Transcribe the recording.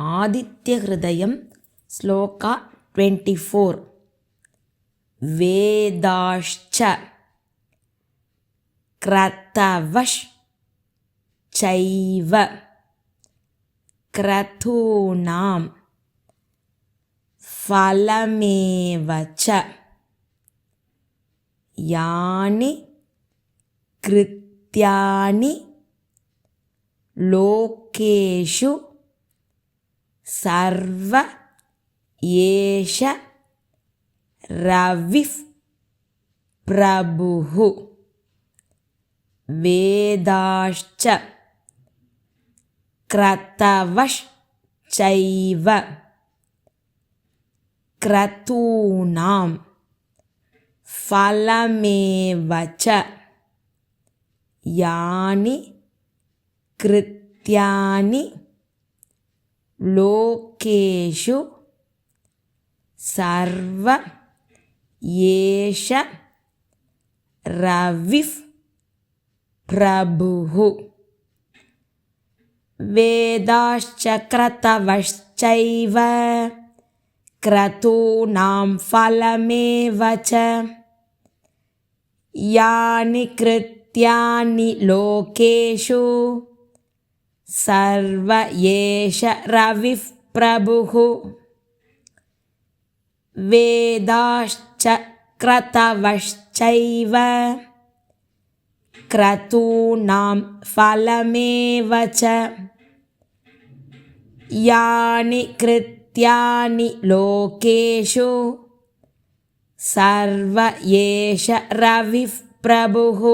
आदित्यहृदयं श्लोका 24 वेदाश्च क्रतवश्चैव क्रतूनां फलमेव च यानि कृत्यानि लोकेषु सर्व एष रविः प्रभुः वेदाश्च क्रतवश्चैव क्रतूनां फलमेव च यानि कृत्यानि लोकेषु सर्व एष रविः प्रभुः वेदाश्च क्रतवश्चैव क्रतूनां फलमेव च यानि कृत्यानि लोकेषु सर्व एष रविः प्रभुः वेदाश्च क्रतवश्चैव क्रतूनां फलमेव च यानि कृत्यानि लोकेषु सर्व एष रविः प्रभुः